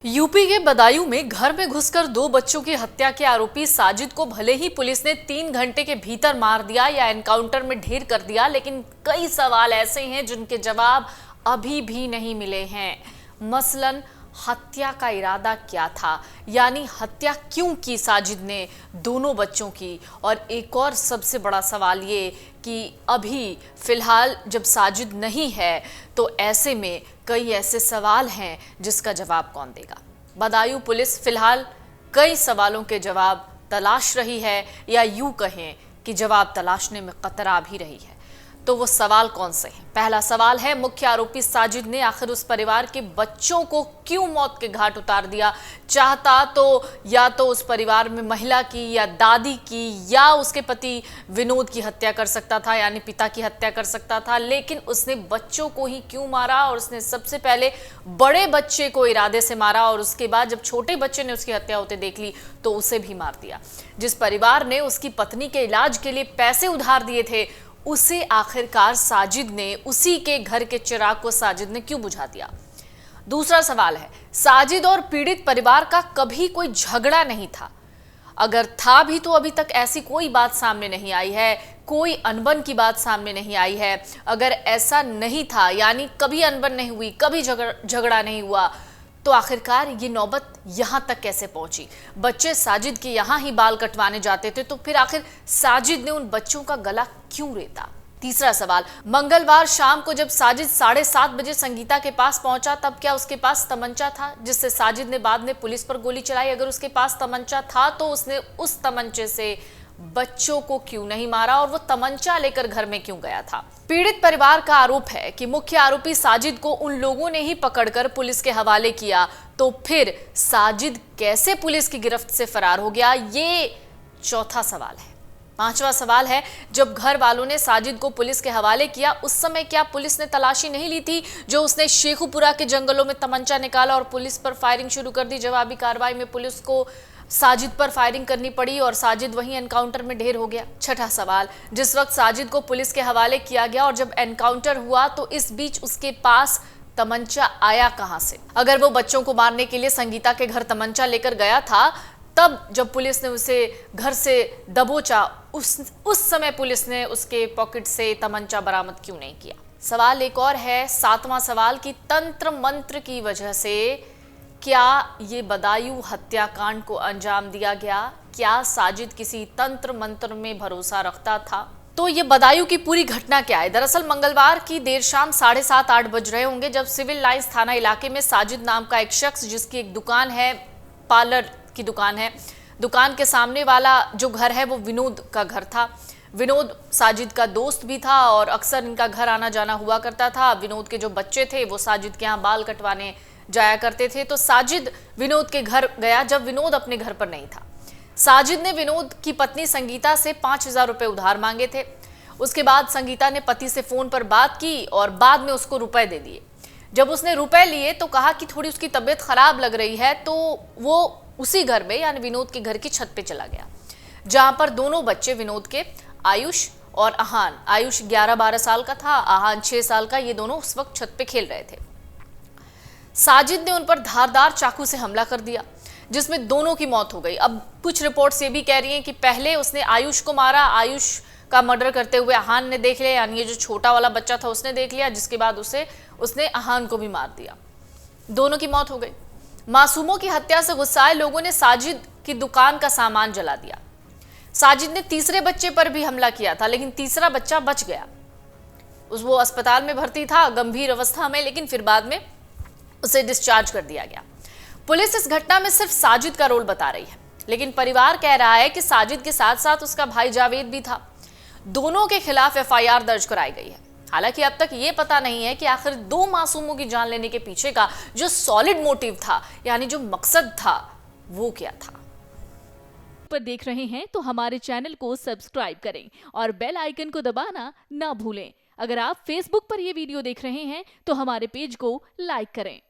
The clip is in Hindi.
यूपी के बदायूं में घर में घुसकर 2 बच्चों की हत्या के आरोपी साजिद को भले ही पुलिस ने 3 घंटे के भीतर मार दिया या एनकाउंटर में ढेर कर दिया, लेकिन कई सवाल ऐसे हैं जिनके जवाब अभी भी नहीं मिले हैं। मसलन हत्या का इरादा क्या था, यानी हत्या क्यों की साजिद ने दोनों बच्चों की। और एक और सबसे बड़ा सवाल ये कि अभी फिलहाल जब साजिद नहीं है तो ऐसे में कई ऐसे सवाल हैं जिसका जवाब कौन देगा। बदायूं पुलिस फिलहाल कई सवालों के जवाब तलाश रही है, या यूं कहें कि जवाब तलाशने में कतरा भी रही है। तो वो सवाल कौन से हैं? पहला सवाल है, मुख्य आरोपी साजिद ने आखिर उस परिवार के बच्चों को क्यों मौत के घाट उतार दिया। चाहता तो या तो उस परिवार में महिला की या दादी की या उसके पति विनोद की हत्या कर सकता था, यानी पिता की हत्या कर सकता था, लेकिन उसने बच्चों को ही क्यों मारा। और उसने सबसे पहले बड़े बच्चे को इरादे से मारा और उसके बाद जब छोटे बच्चे ने उसकी हत्या होते देख ली तो उसे भी मार दिया। जिस परिवार ने उसकी पत्नी के इलाज के लिए पैसे उधार दिए थे, उसे आखिरकार साजिद ने, उसी के घर के चिराग को साजिद ने क्यों बुझा दिया। दूसरा सवाल है, साजिद और पीड़ित परिवार का कभी कोई झगड़ा नहीं था। अगर था भी तो अभी तक ऐसी कोई बात सामने नहीं आई है, कोई अनबन की बात सामने नहीं आई है। अगर ऐसा नहीं था, यानी कभी अनबन नहीं हुई, कभी झगड़ा नहीं हुआ, तो आखिरकार ये नौबत यहां तक कैसे पहुंची। बच्चे साजिद के यहां ही बाल कटवाने जाते थे, तो फिर आखिर साजिद ने उन बच्चों का गला क्यों रेता। तीसरा सवाल, मंगलवार शाम को जब साजिद 7:30 बजे संगीता के पास पहुंचा, तब क्या उसके पास तमंचा था जिससे साजिद ने बाद में पुलिस पर गोली चलाई। अगर उसके पास तमंचा था तो उसने उस तमंचे से बच्चों को क्यों नहीं मारा और वो तमंचा लेकर घर में क्यों गया था। पीड़ित परिवार का आरोप है कि मुख्य आरोपी साजिद को उन लोगों ने ही पकड़कर पुलिस के हवाले किया, तो फिर साजिद कैसे पुलिस की गिरफ्त से फरार हो गया, ये चौथा सवाल है। पांचवा सवाल है, जब घर वालों ने साजिद को पुलिस के हवाले किया उस समय क्या पुलिस ने तलाशी नहीं ली थी जो उसने शेखुपुरा के जंगलों में तमंचा निकाला और पुलिस पर फायरिंग शुरू कर दी। जवाबी कार्रवाई में पुलिस को साजिद पर फायरिंग करनी पड़ी और साजिद वहीं एनकाउंटर में ढेर हो गया। छठा सवाल, जिस वक्त साजिद को पुलिस के हवाले किया गया और जब एनकाउंटर हुआ तो इस बीच उसके पास तमंचा आया कहां से। अगर वो बच्चों को मारने के लिए संगीता के घर तमंचा लेकर गया था, तब जब पुलिस ने उसे घर से दबोचा उस समय पुलिस ने उसके पॉकेट से तमंचा बरामद क्यों नहीं किया। सवाल एक और है, सातवां सवाल, कि तंत्र मंत्र की वजह से क्या ये बदायूं हत्याकांड को अंजाम दिया गया। क्या साजिद किसी तंत्र मंत्र में भरोसा रखता था। तो ये बदायूं की पूरी घटना क्या है। दरअसल मंगलवार की देर शाम 7:30-8 बज रहे होंगे जब सिविल लाइंस थाना इलाके में साजिद नाम का एक शख्स, जिसकी एक दुकान है, पार्लर की दुकान है, दुकान के सामने वाला जो घर है वो विनोद का घर था। विनोद साजिद का दोस्त भी था और अक्सर इनका घर आना जाना हुआ करता था। विनोद के जो बच्चे थे वो साजिद के यहाँ बाल कटवाने जाया करते थे। तो साजिद विनोद के घर गया जब विनोद अपने घर पर नहीं था। साजिद ने विनोद की पत्नी संगीता से 5,000 रुपए उधार मांगे थे। उसके बाद संगीता ने पति से फोन पर बात की और बाद में उसको रुपए दे दिए। जब उसने रुपए लिए तो कहा कि थोड़ी उसकी तबीयत खराब लग रही है, तो वो उसी घर में यानी विनोद के घर की छत पे चला गया, जहां पर दोनों बच्चे विनोद के, आयुष और आहान, आयुष 11-12 साल का था, आहान 6 साल का, ये दोनों उस वक्त छत पे खेल रहे थे। साजिद ने उन पर धारदार चाकू से हमला कर दिया जिसमें दोनों की मौत हो गई। अब कुछ रिपोर्ट्स ये भी कह रही हैं कि पहले उसने आयुष को मारा, आयुष का मर्डर करते हुए आहान ने देख लिया, यानी ये जो छोटा वाला बच्चा था उसने देख लिया, जिसके बाद उसने आहान को भी मार दिया। दोनों की मौत हो गई। मासूमों की हत्या से गुस्साए लोगों ने साजिद की दुकान का सामान जला दिया। साजिद ने तीसरे बच्चे पर भी हमला किया था, लेकिन तीसरा बच्चा बच गया। वो अस्पताल में भर्ती था गंभीर अवस्था में, लेकिन फिर बाद में उसे डिस्चार्ज कर दिया गया। पुलिस इस घटना में सिर्फ साजिद का रोल बता रही है, लेकिन परिवार कह रहा है कि साजिद के साथ साथ उसका भाई जावेद भी था। दोनों के खिलाफ एफआईआर दर्ज कराई गई है। हालांकि अब तक ये पता नहीं है कि आखिर 2 मासूमों की जान लेने के पीछे का जो सॉलिड मोटिव था, यानी जो मकसद था, वो क्या था। पर देख रहे हैं तो हमारे चैनल को सब्सक्राइब करें और बेल आइकन को दबाना ना भूलें। अगर आप फेसबुक पर यह वीडियो देख रहे हैं तो हमारे पेज को लाइक करें।